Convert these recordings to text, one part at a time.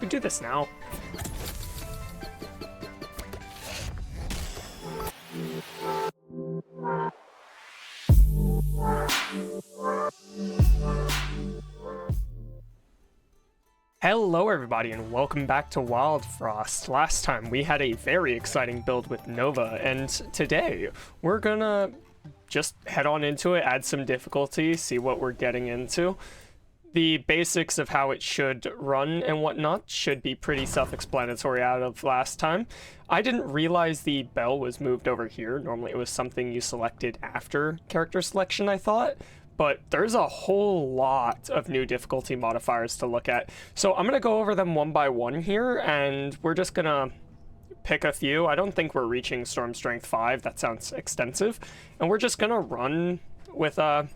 We do this now. Hello everybody and welcome back to Wildfrost. Last time we had a very exciting build with Nova, and today we're gonna just head on into it, add some difficulty, see what we're getting into. The basics of how it should run and whatnot should be pretty self-explanatory out of last time. I didn't realize the bell was moved over here. Normally it was something you selected after character selection, I thought. But there's a whole lot of new difficulty modifiers to look at. So I'm going to go over them one by one here, and we're just going to pick a few. I don't think we're reaching Storm Strength 5. That sounds extensive. And we're just going to run with the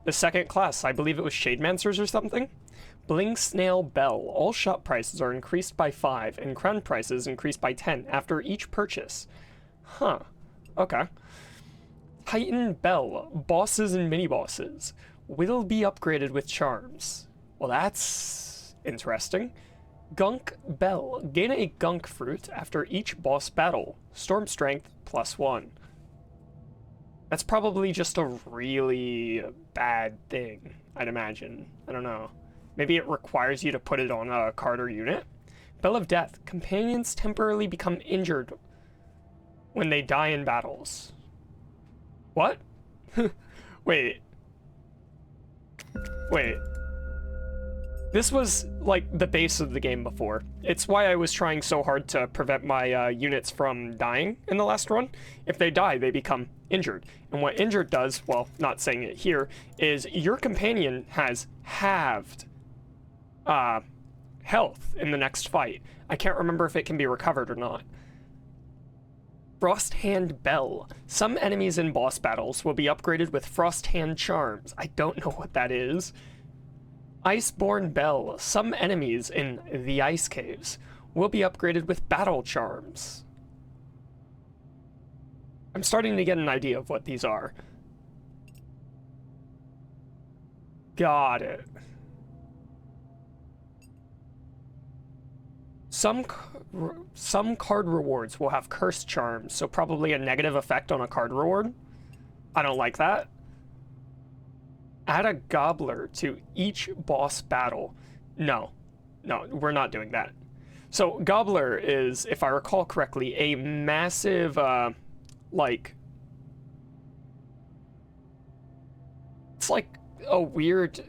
second class. I believe it was Shademancers or something. Bling Snail Bell. All shop prices are increased by 5, and crown prices increased by 10 after each purchase. Huh. Okay. Titan Bell, bosses and mini-bosses, will be upgraded with charms. Well, that's interesting. Gunk Bell, gain a gunk fruit after each boss battle. Storm Strength +1. That's probably just a really bad thing, I'd imagine. I don't know. Maybe it requires you to put it on a card or unit. Bell of Death, companions temporarily become injured when they die in battles. What? Wait. This was, like, the base of the game before. It's why I was trying so hard to prevent my units from dying in the last run. If they die, they become injured. And what injured does, well, not saying it here, is your companion has halved health in the next fight. I can't remember if it can be recovered or not. Frost Hand Bell. Some enemies in boss battles will be upgraded with Frost Hand charms. I don't know what that is. Iceborne Bell. Some enemies in the Ice Caves will be upgraded with battle charms. I'm starting to get an idea of what these are. Got it. Some card rewards will have cursed charms, so probably a negative effect on a card reward. I don't like that. Add a gobbler to each boss battle. No, we're not doing that. So gobbler is, if I recall correctly, a massive, like, it's like a weird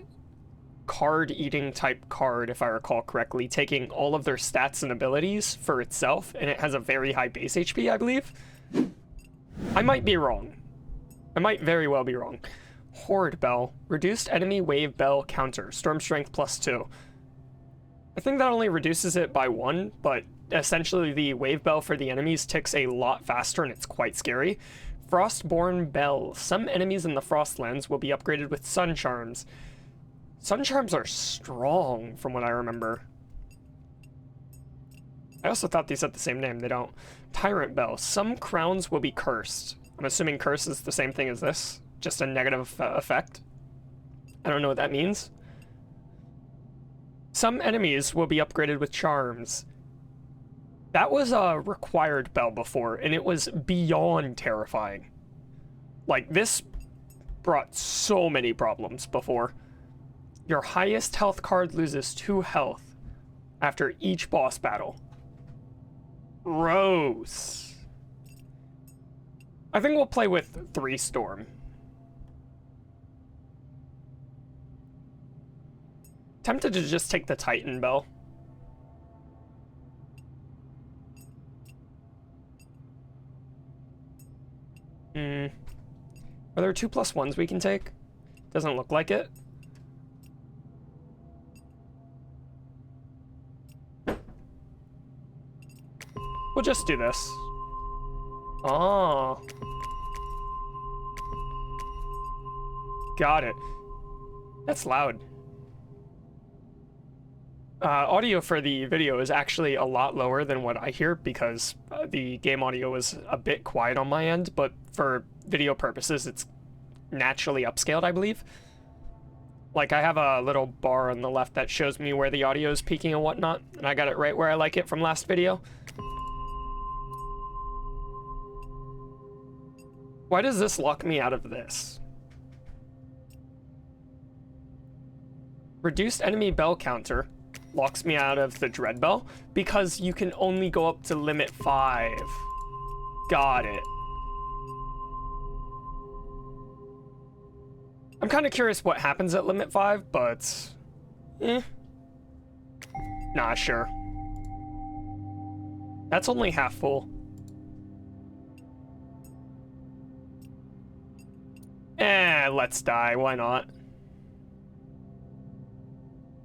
card-eating type card, if I recall correctly, taking all of their stats and abilities for itself, and it has a very high base HP, I believe. I might be wrong. I might very well be wrong. Horde Bell. Reduced enemy wave bell counter. Storm Strength +2. I think that only reduces it by 1, but essentially the wave bell for the enemies ticks a lot faster, and it's quite scary. Frostborn Bell. Some enemies in the Frostlands will be upgraded with sun charms. Sun charms are strong, from what I remember. I also thought these had the same name. They don't. Tyrant Bell. Some crowns will be cursed. I'm assuming curse is the same thing as this. Just a negative effect. I don't know what that means. Some enemies will be upgraded with charms. That was a required bell before, and it was beyond terrifying. Like, this brought so many problems before. Your highest health card loses 2 health after each boss battle. Gross. I think we'll play with 3 Storm. Tempted to just take the Titan Bell. Are there 2+1s we can take? Doesn't look like it. We'll just do this. Oh. Got it. That's loud. Audio for the video is actually a lot lower than what I hear because the game audio is a bit quiet on my end, but for video purposes, it's naturally upscaled, I believe. Like, I have a little bar on the left that shows me where the audio is peaking and whatnot, and I got it right where I like it from last video. Why does this lock me out of this? Reduced enemy bell counter locks me out of the dread bell because you can only go up to limit 5. Got it. I'm kind of curious what happens at limit 5, but nah, sure. That's only half full. Let's die, why not?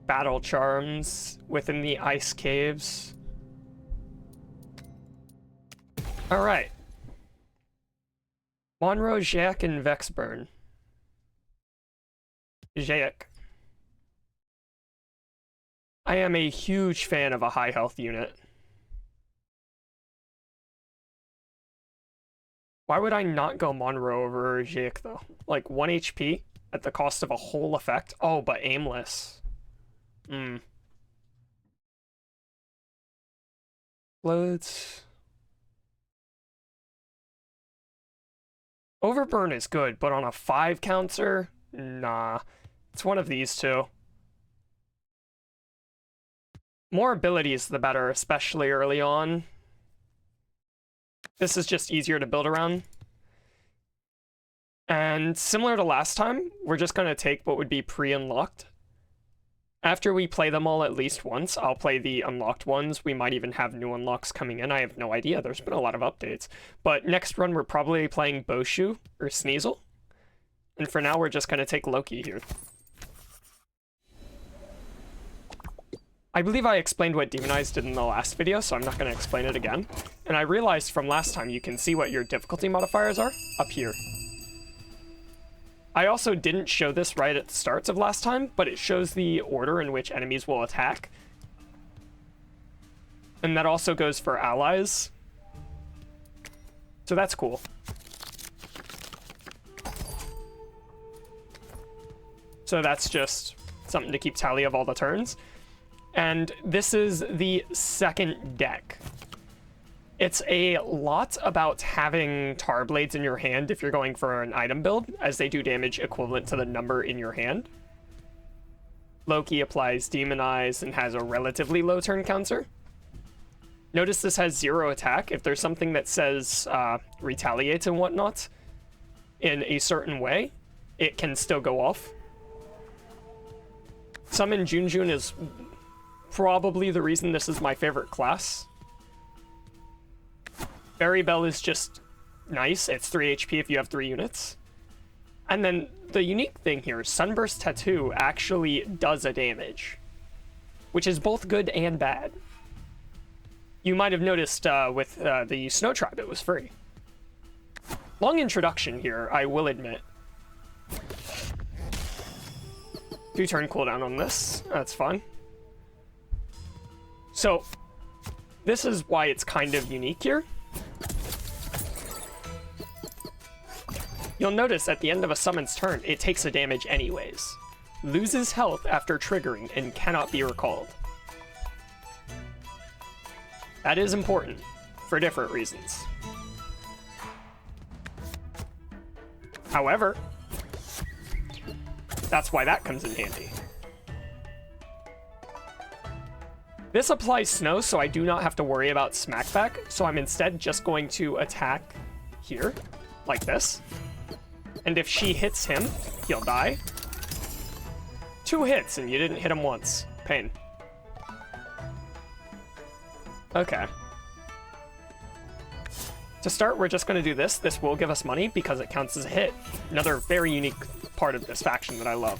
Battle charms within the ice caves. Alright. Monroe, Jack, and Vexburn. Jack. I am a huge fan of a high health unit. Why would I not go Monroe over Jack though? Like 1 HP at the cost of a whole effect? Oh, but aimless. Let's... Overburn is good, but on a 5 counter? Nah. It's one of these two. More abilities the better, especially early on. This is just easier to build around. And similar to last time, we're just going to take what would be pre-unlocked. After we play them all at least once, I'll play the unlocked ones. We might even have new unlocks coming in. I have no idea. There's been a lot of updates. But next run, we're probably playing Boshu or Sneasel. And for now, we're just going to take Loki here. I believe I explained what Demonized did in the last video, so I'm not going to explain it again. And I realized from last time you can see what your difficulty modifiers are up here. I also didn't show this right at the starts of last time, but it shows the order in which enemies will attack. And that also goes for allies. So that's cool. So that's just something to keep tally of all the turns. And this is the second deck. It's a lot about having tar blades in your hand if you're going for an item build, as they do damage equivalent to the number in your hand. Loki applies Demonize and has a relatively low turn counter. Notice this has 0 attack. If there's something that says retaliate and whatnot in a certain way, it can still go off. Summon Junjun is probably the reason this is my favorite class. Berry Bell is just nice. It's 3 HP if you have 3 units. And then the unique thing here is Sunburst Tattoo actually does a damage, which is both good and bad. You might have noticed with the Snow Tribe, it was free. Long introduction here, I will admit. 2 turn cooldown on this. That's fine. So, this is why it's kind of unique here. You'll notice at the end of a summon's turn, it takes a damage anyways. Loses health after triggering and cannot be recalled. That is important, for different reasons. However, that's why that comes in handy. This applies snow, so I do not have to worry about smackback, so I'm instead just going to attack here, like this. And if she hits him, he'll die. 2 hits, and you didn't hit him once. Pain. Okay. To start, we're just going to do this. This will give us money because it counts as a hit. Another very unique part of this faction that I love.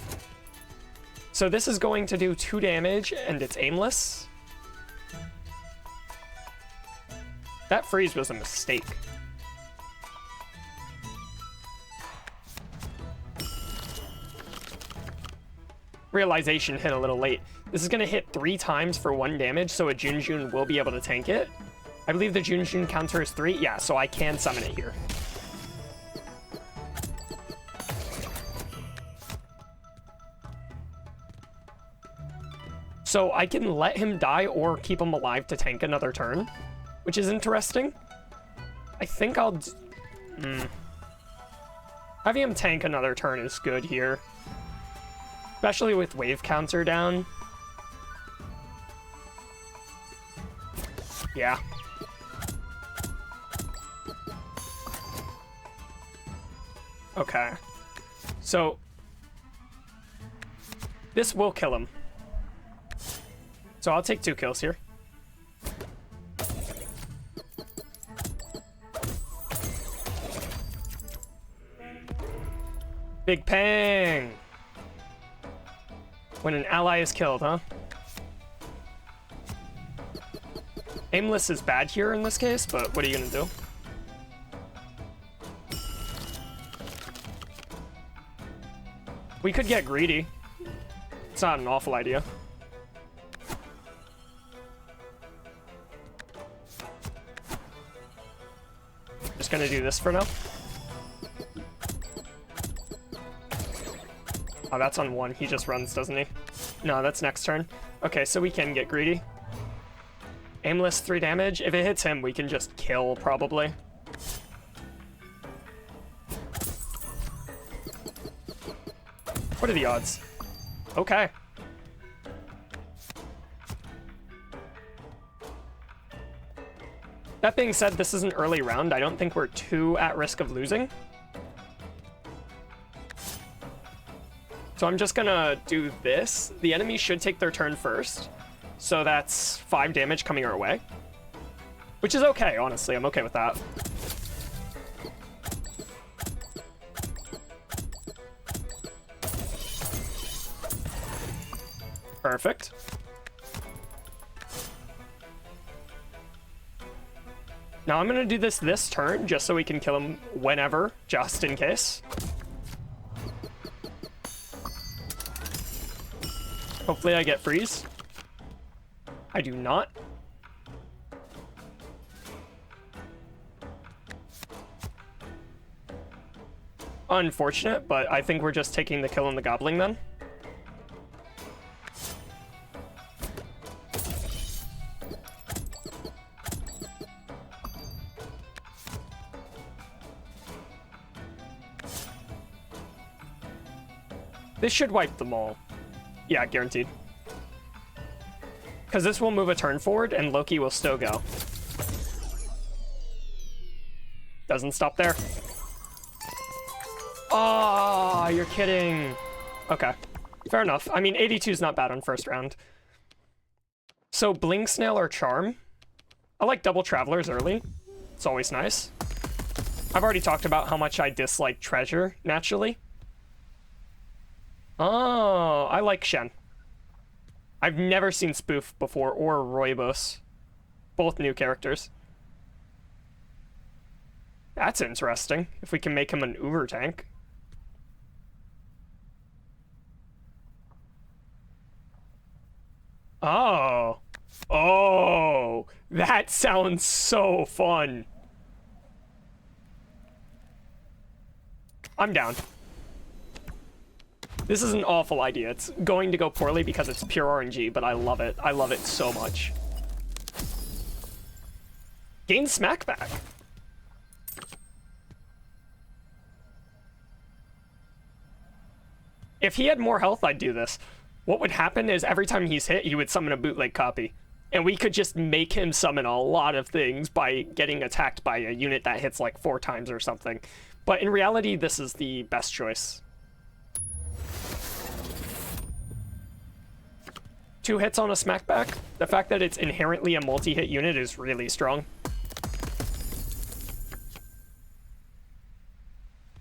So this is going to do 2 damage, and it's aimless. That freeze was a mistake. Realization hit a little late. This is going to hit 3 times for 1 damage, so a Junjun will be able to tank it. I believe the Junjun counter is 3. Yeah, so I can summon it here. So I can let him die or keep him alive to tank another turn, which is interesting. I think I'll... Having him tank another turn is good here. Especially with wave counter down. Yeah. Okay. So... this will kill him. So I'll take 2 kills here. Big pang! When an ally is killed, huh? Aimless is bad here in this case, but what are you gonna do? We could get greedy. It's not an awful idea. Just gonna do this for now. Oh, that's on 1. He just runs, doesn't he? No, that's next turn. Okay, so we can get greedy. Aimless 3 damage. If it hits him, we can just kill, probably. What are the odds? Okay. That being said, this is an early round. I don't think we're too at risk of losing. So I'm just gonna do this. The enemy should take their turn first. So that's 5 damage coming our way. Which is okay, honestly. I'm okay with that. Perfect. Now I'm gonna do this turn, just so we can kill him whenever, just in case. Hopefully I get freeze. I do not. Unfortunate, but I think we're just taking the kill on the goblin then. This should wipe them all. Yeah, guaranteed. Because this will move a turn forward, and Loki will still go. Doesn't stop there. Oh, you're kidding. Okay, fair enough. I mean, 82 is not bad on first round. So, Bling Snail or Charm. I like double Travelers early. It's always nice. I've already talked about how much I dislike Treasure, naturally. Oh, I like Shen. I've never seen Spoof before, or Roybos. Both new characters. That's interesting, if we can make him an Uber tank. Oh. Oh, that sounds so fun. I'm down. This is an awful idea. It's going to go poorly because it's pure RNG, but I love it. I love it so much. Gain smack back. If he had more health, I'd do this. What would happen is every time he's hit, he would summon a bootleg copy. And we could just make him summon a lot of things by getting attacked by a unit that hits like 4 times or something. But in reality, this is the best choice. 2 hits on a smackback. The fact that it's inherently a multi-hit unit is really strong.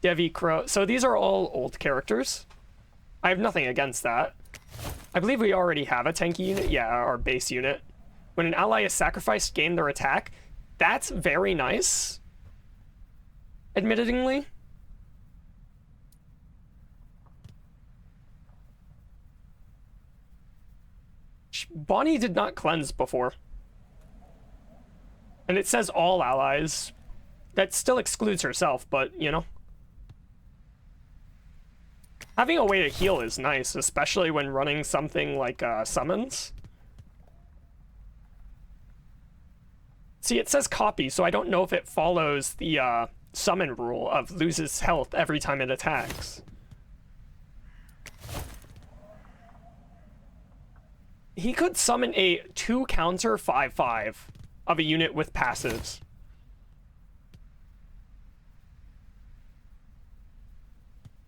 Devi Crow. So these are all old characters. I have nothing against that. I believe we already have a tanky unit. Yeah, our base unit. When an ally is sacrificed, gain their attack. That's very nice. Admittedly. Bonnie did not cleanse before. And it says all allies. That still excludes herself, but, you know. Having a way to heal is nice, especially when running something like summons. See, it says copy, so I don't know if it follows the summon rule of loses health every time it attacks. He could summon a 2 counter 5/5 of a unit with passives.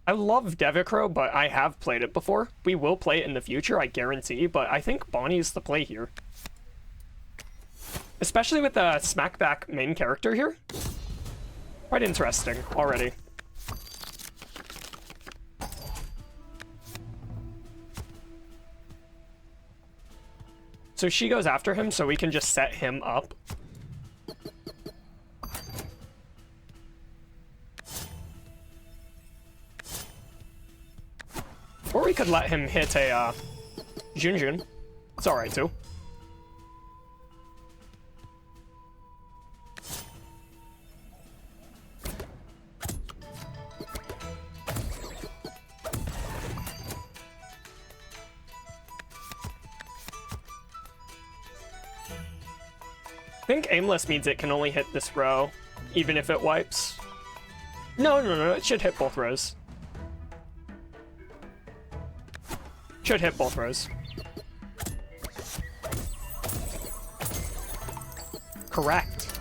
I love Devicro, but I have played it before. We will play it in the future, I guarantee, but I think Bonnie's the play here. Especially with the smackback main character here. Quite interesting already. So she goes after him, so we can just set him up. Or we could let him hit a Junjun. It's alright too. I think aimless means it can only hit this row, even if it wipes. No, it should hit both rows. Should hit both rows. Correct.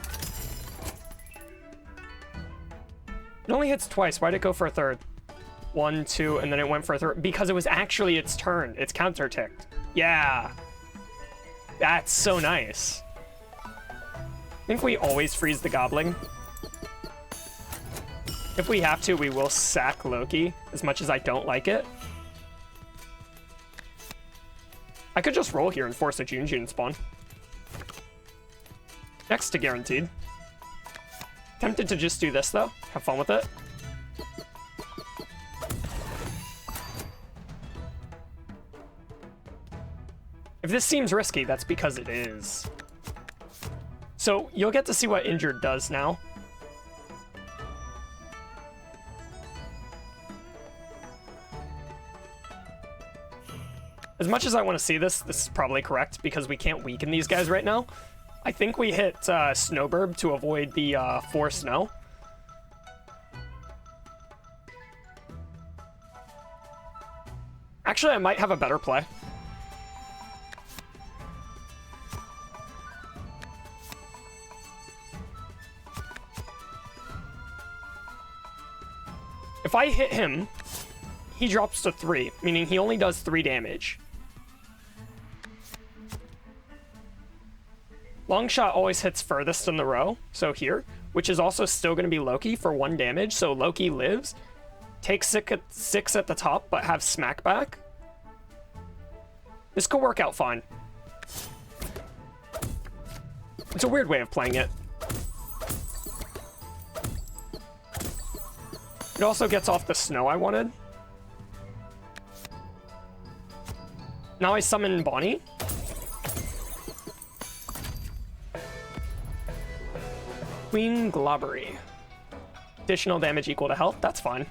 It only hits twice. Why'd it go for a third? 1, 2, and then it went for a third. Because it was actually its turn. It's counter-ticked. Yeah. That's so nice. I think we always freeze the Goblin. If we have to, we will sack Loki, as much as I don't like it. I could just roll here and force a Junjun spawn. Next to guaranteed. Tempted to just do this, though. Have fun with it. If this seems risky, that's because it is. So you'll get to see what injured does now. As much as I want to see this, this is probably correct because we can't weaken these guys right now. I think we hit Snowburb to avoid the 4 snow. Actually, I might have a better play. If I hit him, he drops to 3, meaning he only does 3 damage. Longshot always hits furthest in the row, so here, which is also still going to be Loki for 1 damage, so Loki lives. Takes 6 at the top, but have smack back. This could work out fine. It's a weird way of playing it. It also gets off the snow I wanted. Now I summon Bonnie. Queen Globbery. Additional damage equal to health, that's fine.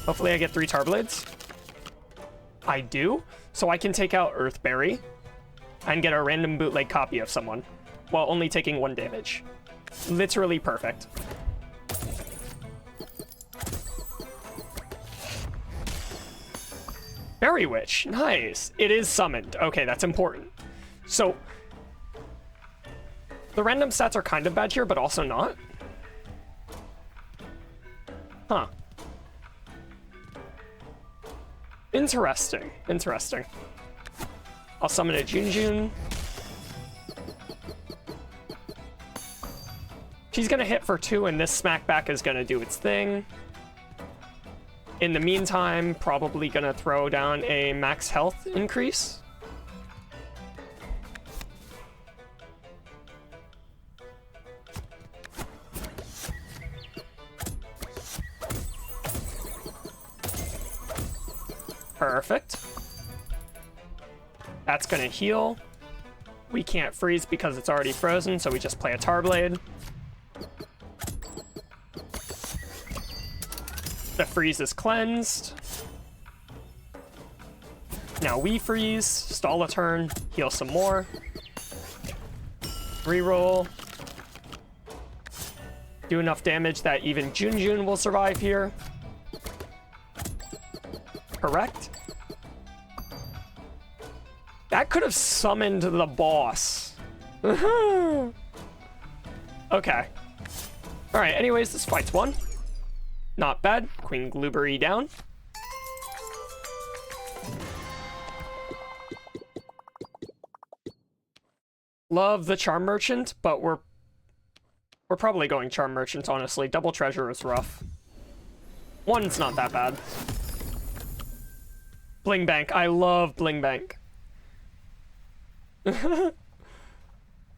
Hopefully I get 3 Tarblades. I do, so I can take out Earthberry and get a random bootleg copy of someone while only taking 1 damage. Literally perfect. Berry Witch, nice. It is summoned. Okay, that's important. So, the random stats are kind of bad here, but also not. Huh. Interesting, interesting. I'll summon a Junjun. She's gonna hit for 2, and this smackback is gonna do its thing. In the meantime, probably gonna throw down a max health increase. Perfect. That's gonna heal. We can't freeze because it's already frozen, so we just play a Tar Blade. The freeze is cleansed. Now we freeze, stall a turn, heal some more. Reroll. Do enough damage that even Junjun will survive here. Correct? That could have summoned the boss. Okay. Alright, anyways, this fight's won. Not bad. Queen Gloobery down. Love the Charm Merchant, but we're probably going Charm Merchant, honestly. Double Treasure is rough. One's not that bad. Bling Bank. I love Bling Bank.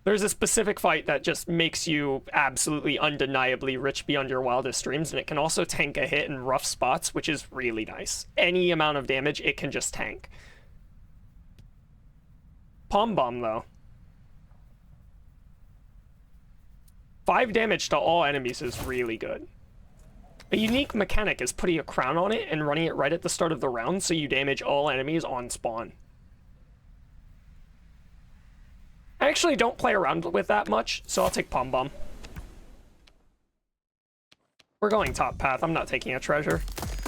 There's a specific fight that just makes you absolutely undeniably rich beyond your wildest dreams, and it can also tank a hit in rough spots, which is really nice. Any amount of damage, it can just tank. Palm Bomb, though. 5 damage to all enemies is really good. A unique mechanic is putting a crown on it and running it right at the start of the round so you damage all enemies on spawn. I actually don't play around with that much, so I'll take Palm Bomb. We're going top path. I'm not taking a treasure.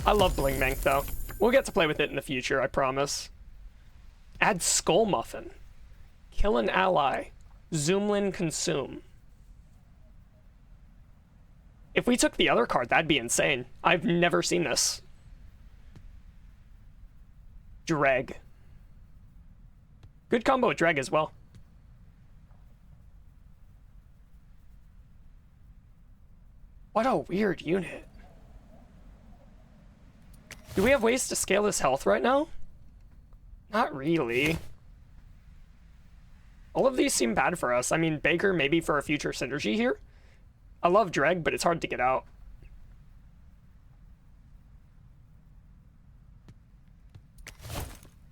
I love Bling Bank, though. We'll get to play with it in the future, I promise. Add Skull Muffin. Kill an ally. Zoomlin Consume. If we took the other card, that'd be insane. I've never seen this. Dreg. Good combo with Dreg as well. What a weird unit. Do we have ways to scale his health right now? Not really. All of these seem bad for us. I mean, Baker maybe for a future synergy here. I love Dreg, but it's hard to get out.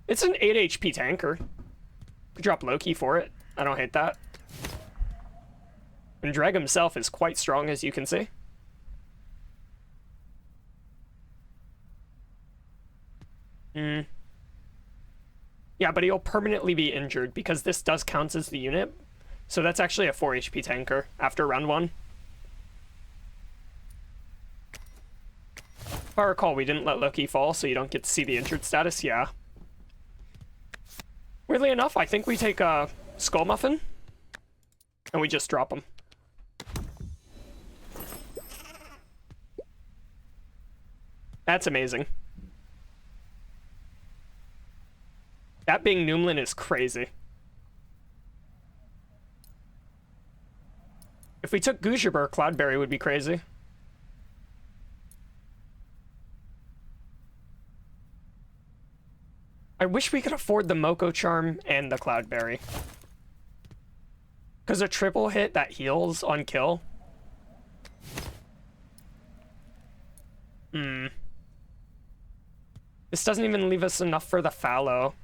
It's an 8 HP tanker. Could drop Loki for it. I don't hate that. And Dreg himself is quite strong, as you can see. Yeah, but he'll permanently be injured because this does count as the unit. So that's actually a 4 HP tanker after round 1. If I recall, we didn't let Loki fall, so you don't get to see the injured status. Yeah. Weirdly enough, I think we take a Skull Muffin, and we just drop him. That's amazing. That being Noomlin is crazy. If we took Gujaber, Cloudberry would be crazy. I wish we could afford the Moko Charm and the Cloudberry. Because a triple hit that heals on kill. This doesn't even leave us enough for the fallow.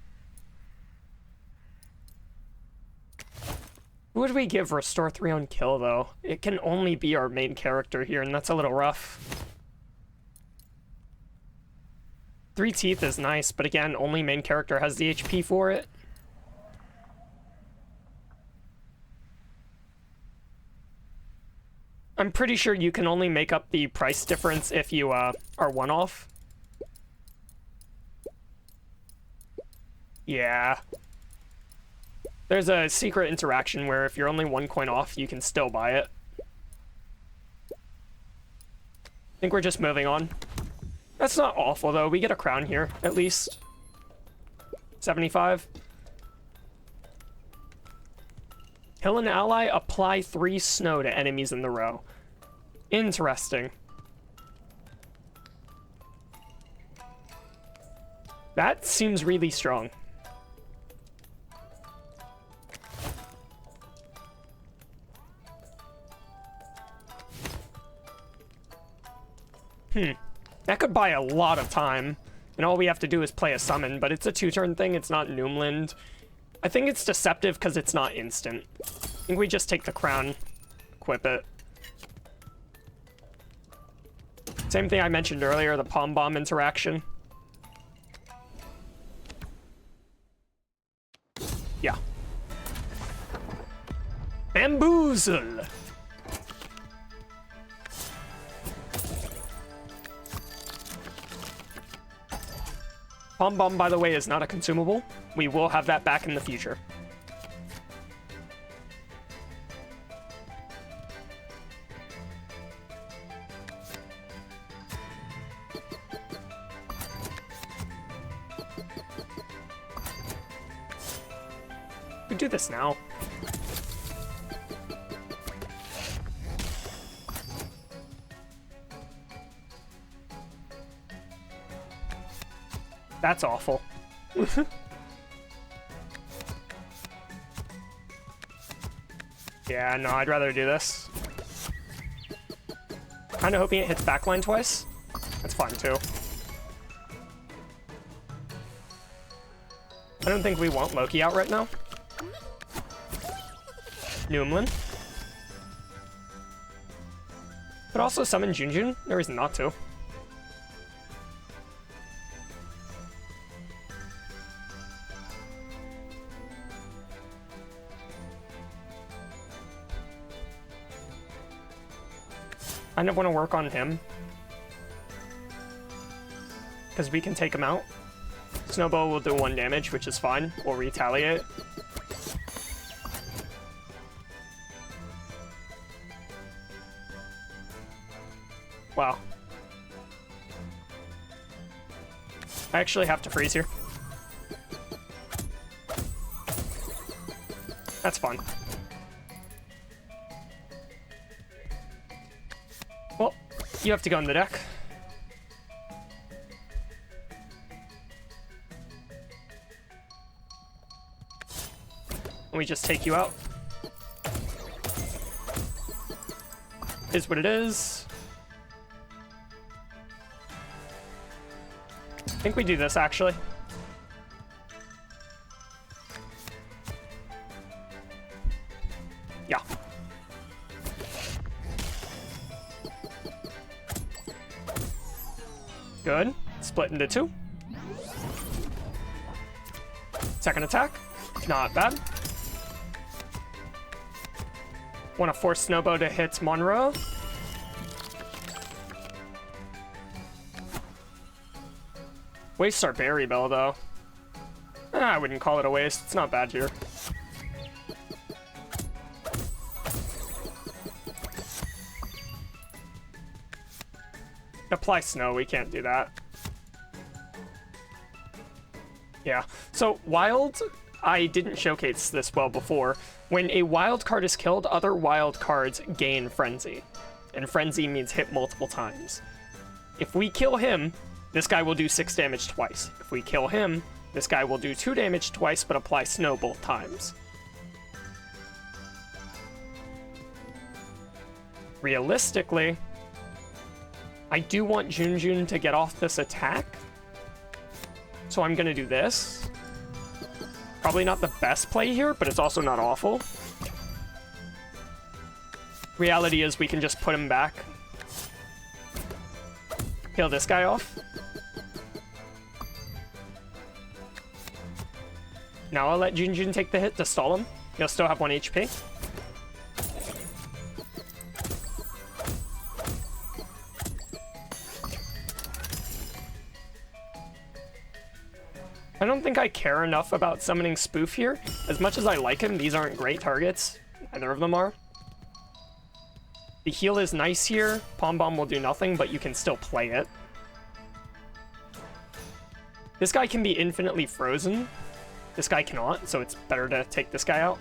Who would we give Restore 3 on kill, though? It can only be our main character here, and that's a little rough. 3 Teeth is nice, but again, only main character has the HP for it. I'm pretty sure you can only make up the price difference if you are one-off. Yeah. There's a secret interaction where if you're only 1 coin off, you can still buy it. I think we're just moving on. That's not awful, though. We get a crown here, at least. 75. Kill an ally, apply 3 snow to enemies in the row. Interesting. That seems really strong. That could buy a lot of time, and all we have to do is play a summon, but it's a 2-turn thing, it's not Noomland. I think it's deceptive because it's not instant. I think we just take the crown, equip it. Same thing I mentioned earlier, the palm bomb interaction. Yeah. Bamboozle! Palm bomb, by the way, is not a consumable. We will have that back in the future. We do this now. That's awful. Yeah, no, I'd rather do this. Kinda hoping it hits backline twice. That's fine too. I don't think we want Loki out right now. Noomlin. Could also summon Junjun. No reason not to. I kind of want to work on him. Because we can take him out. Snowball will do 1 damage, which is fine. We'll retaliate. Wow. I actually have to freeze here. That's fun. Well, you have to go on the deck. And we just take you out. Is what it is. I think we do this, actually. Yeah. Good. Split into 2. Second attack. Not bad. Want to force Snowbow to hit Monroe. Waste our berry bell, though. I wouldn't call it a waste. It's not bad here. Apply snow. We can't do that. Yeah. So, wild, I didn't showcase this well before. When a wild card is killed, other wild cards gain frenzy. And frenzy means hit multiple times. If we kill him, this guy will do 6 damage twice. If we kill him, this guy will do 2 damage twice, but apply snow both times. Realistically, I do want Junjun to get off this attack. So I'm gonna do this. Probably not the best play here, but it's also not awful. Reality is we can just put him back. Kill this guy off. Now I'll let Junjun take the hit to stall him. He'll still have 1 HP. I don't think I care enough about summoning Spoof here. As much as I like him, these aren't great targets. Neither of them are. The heal is nice here. Palm Bomb will do nothing, but you can still play it. This guy can be infinitely frozen. This guy cannot, so it's better to take this guy out.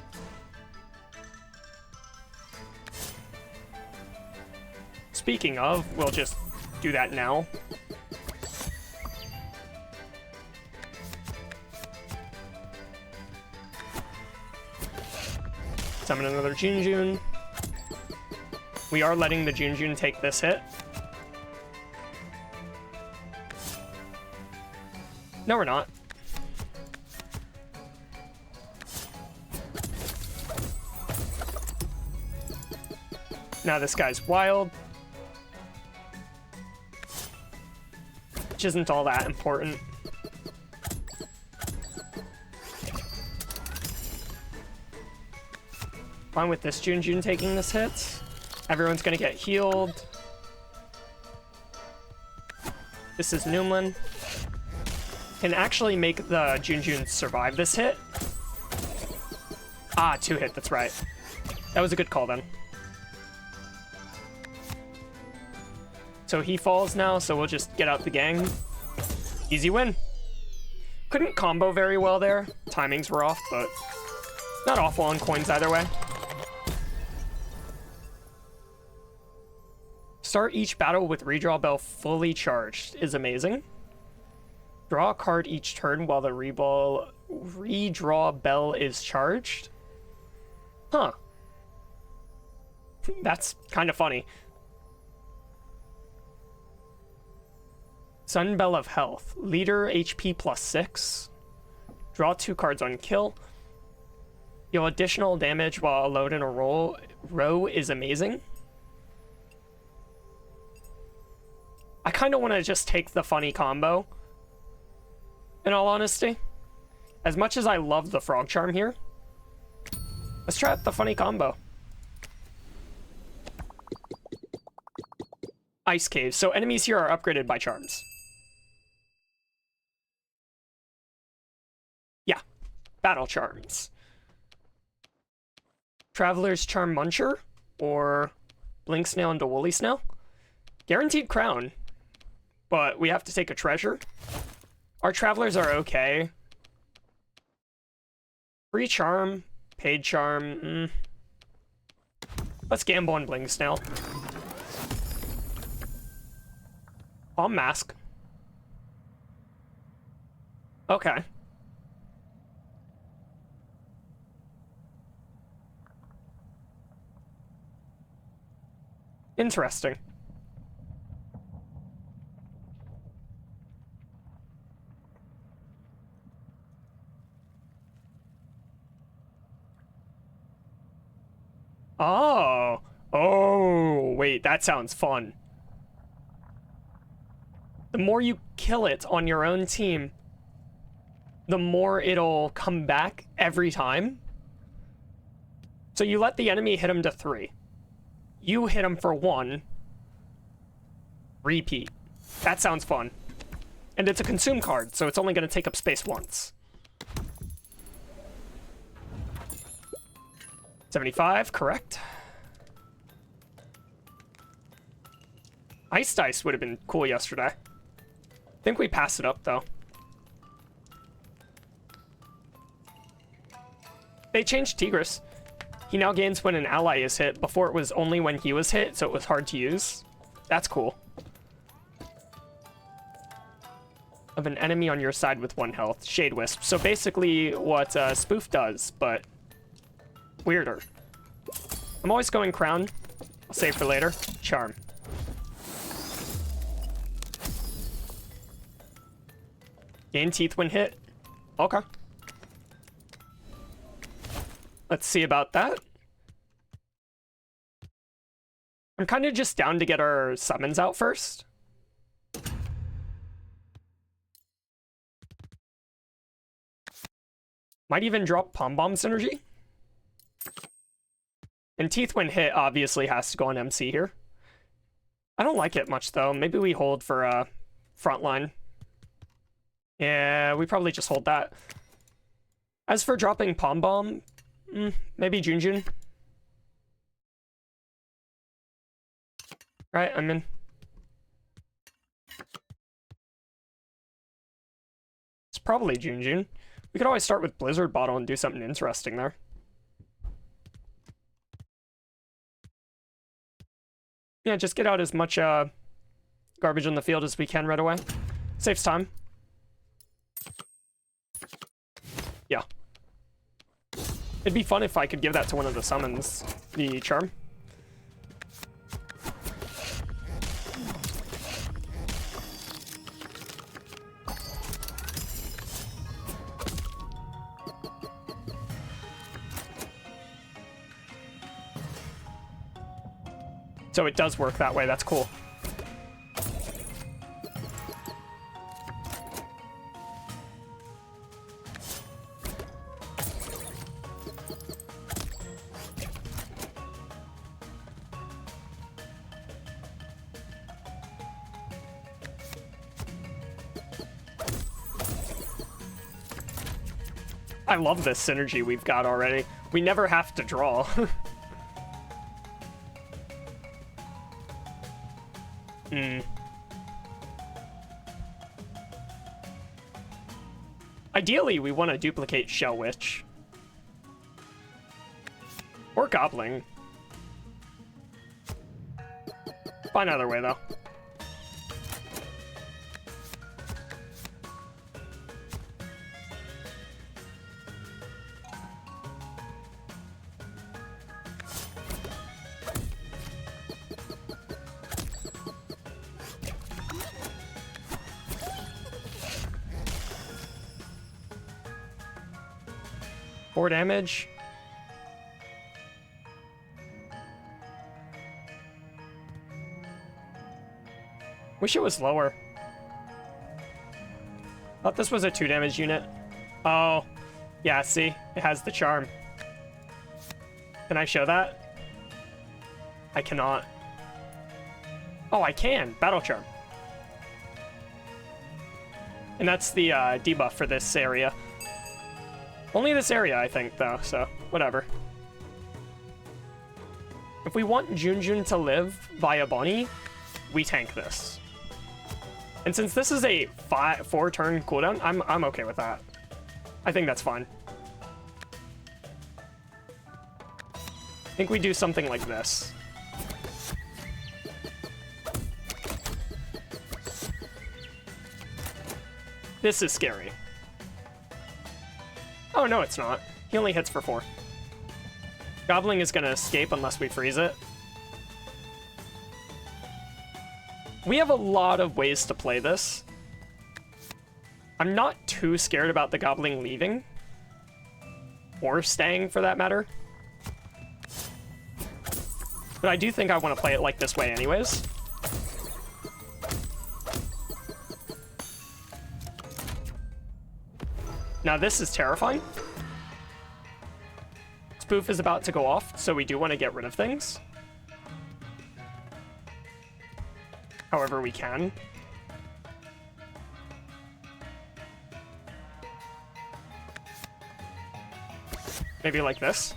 Speaking of, we'll just do that now. Summon another Junjun. We are letting the Junjun take this hit. No, we're not. Now this guy's wild, which isn't all that important. Fine with this Junjun taking this hit. Everyone's gonna get healed. This is Noomlin. Can actually make the Junjun survive this hit. Ah, 2-hit, that's right. That was a good call then. So he falls now, so we'll just get out the gang. Easy win. Couldn't combo very well there. Timings were off, but not awful on coins either way. Start each battle with redraw bell fully charged is amazing. Draw a card each turn while the redraw bell is charged. Huh. That's kind of funny. Sun Bell of Health. Leader HP +6. Draw 2 cards on kill. Deal additional damage while alone in a row is amazing. I kind of want to just take the funny combo, in all honesty. As much as I love the frog charm here, let's try out the funny combo. Ice caves. So enemies here are upgraded by charms. Yeah, battle charms. Traveler's Charm Muncher or Blink Snail into Woolly Snail. Guaranteed crown, but we have to take a treasure. Our travelers are okay. Free charm, paid charm. Let's gamble on Blink Snail. Palm Mask. Okay. Interesting. Oh. Oh, wait, that sounds fun. The more you kill it on your own team, the more it'll come back every time. So you let the enemy hit him to 3. You hit him for 1. Repeat. That sounds fun. And it's a consume card, so it's only going to take up space once. 75, correct. Ice Dice would have been cool yesterday. I think we passed it up, though. They changed Tigris. He now gains when an ally is hit. Before it was only when he was hit, so it was hard to use. That's cool. Of an enemy on your side with 1 health. Shade Wisp. So basically what Spoof does, but weirder. I'm always going Crown. I'll save for later. Charm. Gain teeth when hit. Okay. Let's see about that. I'm kind of just down to get our summons out first. Might even drop Pom Bomb synergy. And teeth when hit obviously has to go on MC here. I don't like it much though. Maybe we hold for frontline. Yeah, we probably just hold that. As for dropping Pom Bomb, maybe Junjun. Right, I'm in. It's probably Junjun. We could always start with Blizzard Bottle and do something interesting there. Yeah, just get out as much garbage on the field as we can right away. Saves time. Yeah. It'd be fun if I could give that to one of the summons, the charm. So it does work that way. That's cool. I love this synergy we've got already. We never have to draw. Ideally, we want to duplicate Shell Witch. Or Gobbling. Fine either way, though. Four damage. Wish it was lower. Thought this was a 2 damage unit. Oh, yeah, see? It has the charm. Can I show that? I cannot. Oh, I can. Battle charm. And that's the debuff for this area. Only this area, I think, though, so whatever. If we want Junjun to live via Bonnie, we tank this. And since this is a 4-turn cooldown, I'm okay with that. I think that's fine. I think we do something like this. This is scary. Oh, no, it's not. He only hits for 4. Gobbling is gonna escape unless we freeze it. We have a lot of ways to play this. I'm not too scared about the Gobbling leaving. Or staying, for that matter. But I do think I want to play it like this way anyways. Now this is terrifying. Spoof is about to go off, so we do want to get rid of things. However we can. Maybe like this.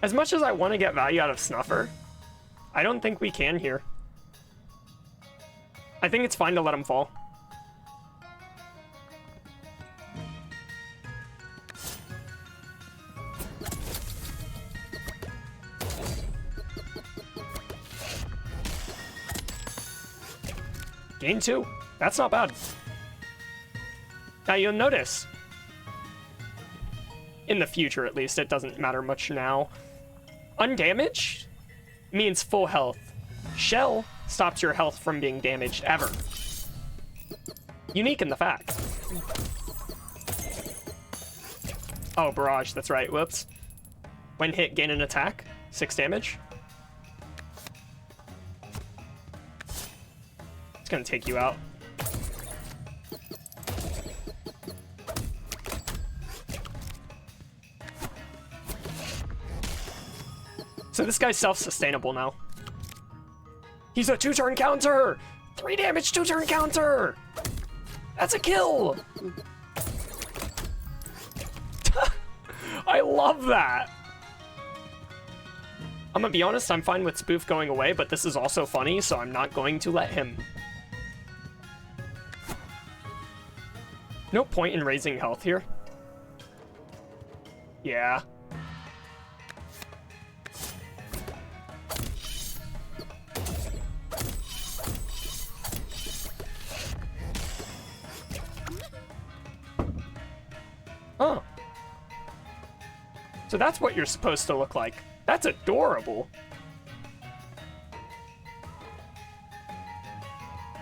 As much as I want to get value out of Snuffer, I don't think we can here. I think it's fine to let him fall. Gain 2. That's not bad. Now you'll notice, in the future at least, it doesn't matter much now. Undamaged means full health. Shell stops your health from being damaged ever. Unique in the fact. Oh, Barrage, that's right, whoops. When hit, gain an attack, 6 damage. It's gonna take you out. So this guy's self-sustainable now. He's a 2-turn counter! 3 damage 2-turn counter! That's a kill! I love that! I'm gonna be honest, I'm fine with Spoof going away, but this is also funny, so I'm not going to let him. No point in raising health here. Yeah. Oh. So that's what you're supposed to look like. That's adorable.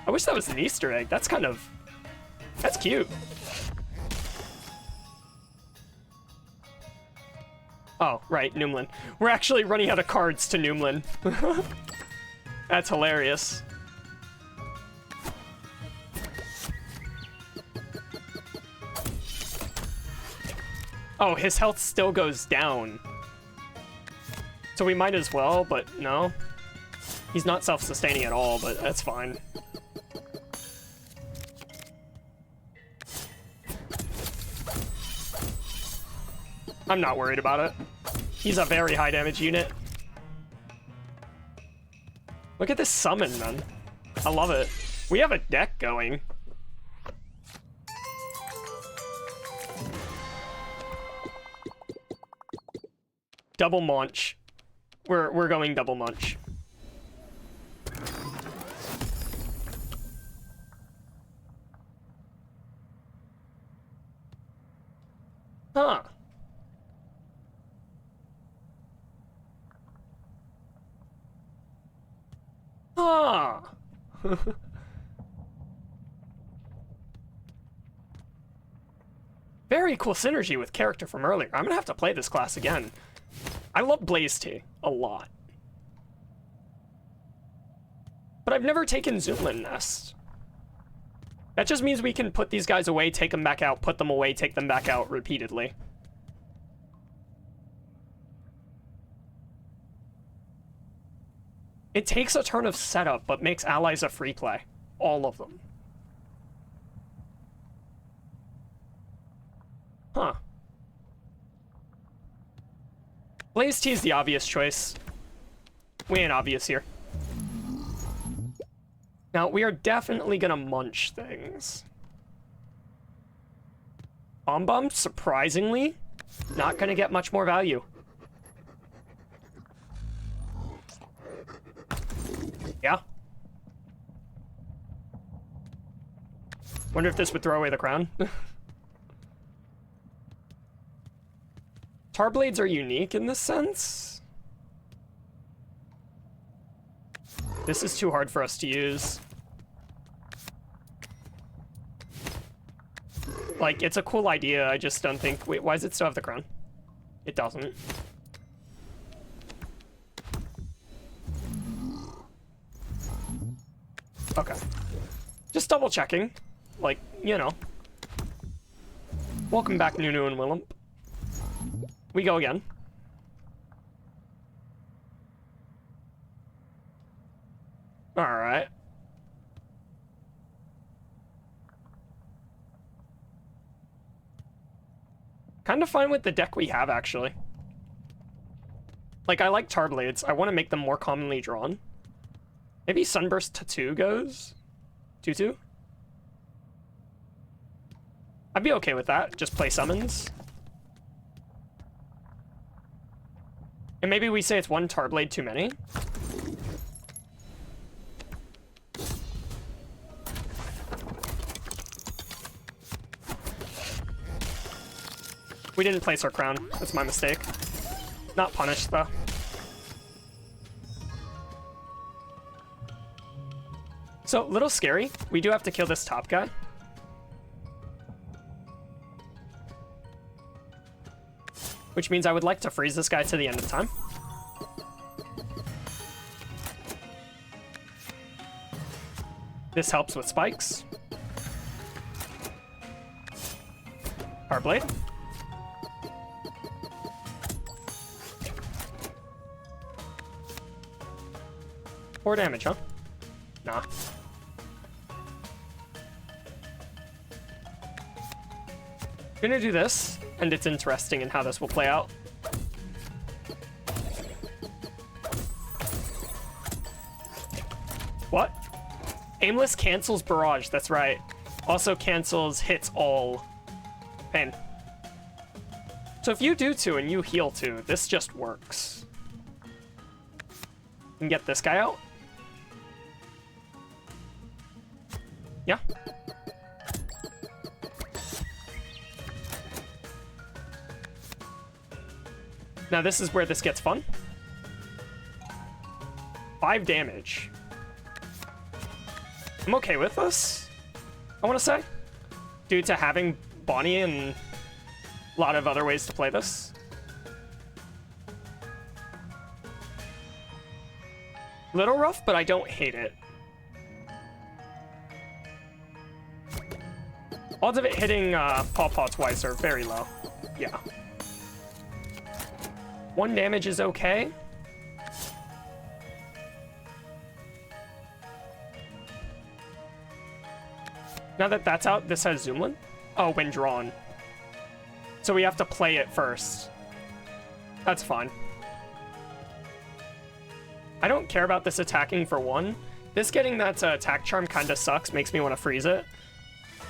I wish that was an Easter egg. That's kind of... That's cute. Oh, right, Noomlin. We're actually running out of cards to Noomlin. That's hilarious. Oh, his health still goes down. So we might as well, but no. He's not self-sustaining at all, but that's fine. I'm not worried about it. He's a very high damage unit. Look at this summon, man. I love it. We have a deck going. Double munch. We're going double munch. Huh. Huh. Very cool synergy with character from earlier. I'm gonna have to play this class again. I love Blaze Tea a lot. But I've never taken Zoomlin Nest. That just means we can put these guys away, take them back out, put them away, take them back out repeatedly. It takes a turn of setup, but makes allies a free play. All of them. Huh. Blaze Tea is the obvious choice. We ain't obvious here. Now, we are definitely gonna munch things. Bomb, surprisingly, not gonna get much more value. Yeah. Wonder if this would throw away the crown. Tar blades are unique in this sense. This is too hard for us to use. Like, it's a cool idea, I just don't think... Wait, why does it still have the crown? It doesn't. Okay. Just double checking. Like, you know. Welcome back, Nunu and Willump. We go again. Alright. Kind of fine with the deck we have, actually. Like, I like Tar Blades. I want to make them more commonly drawn. Maybe Sunburst Tattoo goes? Tutu? I'd be okay with that. Just play summons. And maybe we say it's one Tar Blade too many. We didn't place our crown. That's my mistake. Not punished, though. So, a little scary. We do have to kill this top guy. Which means I would like to freeze this guy to the end of time. This helps with spikes. Our blade. Four damage, huh? Nah. Gonna do this, and it's interesting in how this will play out. What? Aimless cancels barrage, that's right. Also cancels hits all pain. So if you do 2 and you heal 2, this just works. You can get this guy out. Yeah. Now this is where this gets fun. 5 damage. I'm okay with this, I want to say. Due to having Bonnie and a lot of other ways to play this. Little rough, but I don't hate it. Odds of it hitting Paw Paw twice are very low. Yeah. 1 damage is okay. Now that that's out, this has Zoomlin. Oh, when drawn. So we have to play it first. That's fine. I don't care about this attacking for 1. This getting that attack charm kind of sucks, makes me want to freeze it.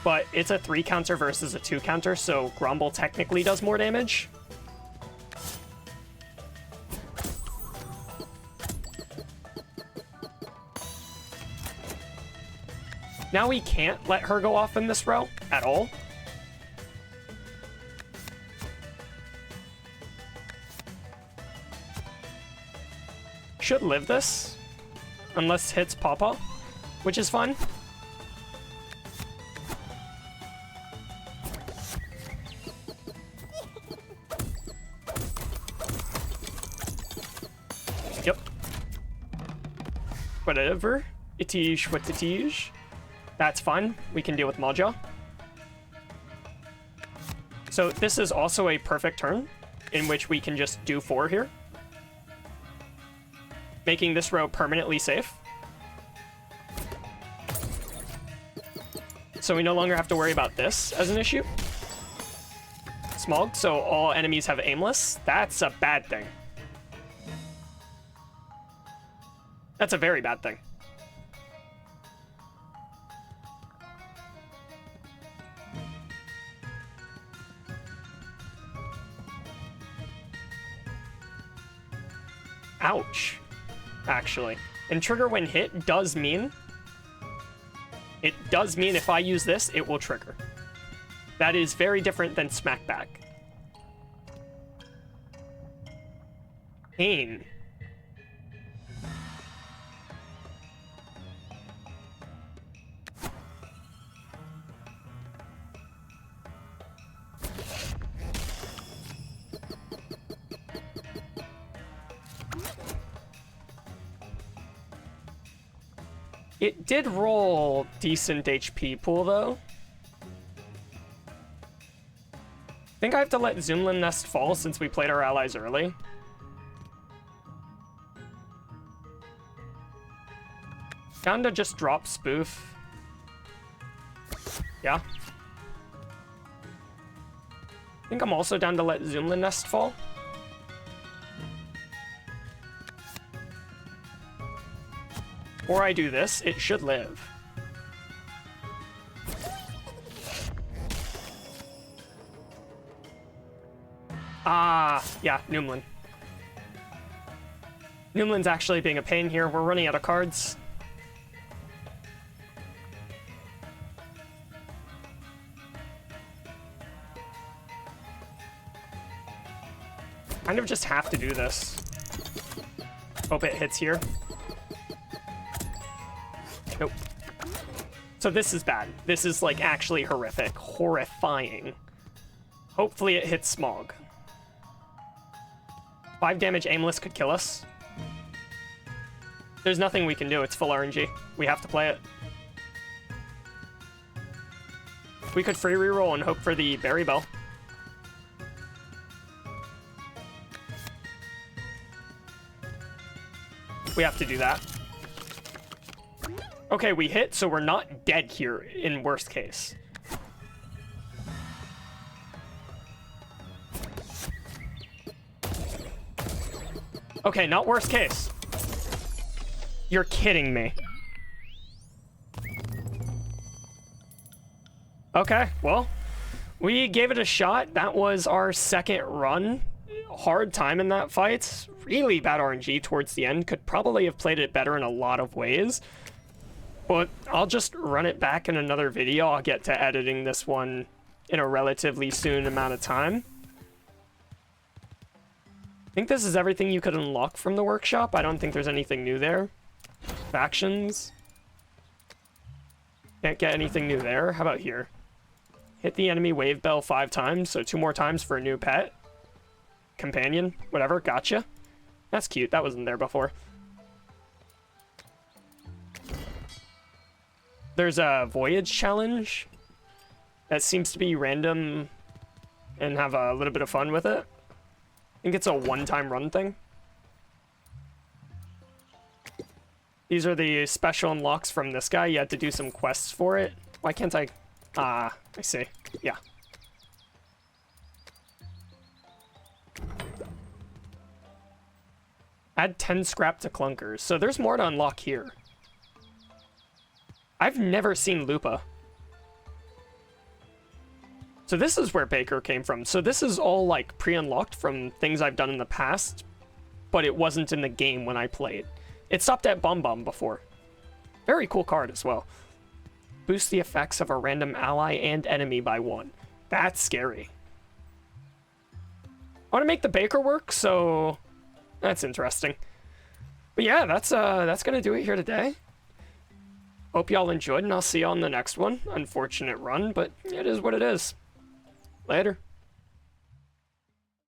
But it's a 3 counter versus a 2 counter, so Grumble technically does more damage. Now we can't let her go off in this row at all. Should live this, unless hits Pawpaw, which is fine. Yep. Whatever. Itige, what itige. That's fine. We can deal with Maja. So this is also a perfect turn in which we can just do 4 here, making this row permanently safe. So we no longer have to worry about this as an issue. Smog, so all enemies have aimless. That's a bad thing. That's a very bad thing. Ouch, actually. And trigger when hit does mean... It does mean if I use this, it will trigger. That is very different than smackback. Pain. It did roll decent HP pool, though. I think I have to let Zoomlin Nest fall since we played our allies early. Down to just drop Spoof. Yeah. I think I'm also down to let Zoomlin Nest fall. Or I do this, it should live. Ah, yeah, Noomlin. Noomlin's actually being a pain here. We're running out of cards. Kind of just have to do this. Hope it hits here. Nope. So this is bad. This is, like, actually horrific. Horrifying. Hopefully it hits Smog. 5 damage aimless could kill us. There's nothing we can do. It's full RNG. We have to play it. We could free reroll and hope for the Berry Bell. We have to do that. Okay, we hit, so we're not dead here in worst case. Okay, not worst case. You're kidding me. Okay, well, we gave it a shot. That was our second run. Hard time in that fight. Really bad RNG towards the end. Could probably have played it better in a lot of ways. But I'll just run it back in another video. I'll get to editing this one in a relatively soon amount of time. I think this is everything you could unlock from the workshop. I don't think there's anything new there. Factions. Can't get anything new there. How about here? Hit the enemy wave bell 5 times, so 2 more times for a new pet. Companion, whatever, gotcha. That's cute, that wasn't there before. There's a voyage challenge that seems to be random and have a little bit of fun with it. I think it's a one-time run thing. These are the special unlocks from this guy. You had to do some quests for it. Why can't I... I see. Yeah. Add 10 scrap to clunkers. So there's more to unlock here. I've never seen Lupa. So this is where Baker came from. So this is all like pre-unlocked from things I've done in the past, but it wasn't in the game when I played. It stopped at Bum Bum before. Very cool card as well. Boost the effects of a random ally and enemy by 1. That's scary. I want to make the Baker work, so that's interesting. But yeah, that's gonna do it here today. Hope y'all enjoyed, and I'll see you on the next one. Unfortunate run, but it is what it is. Later.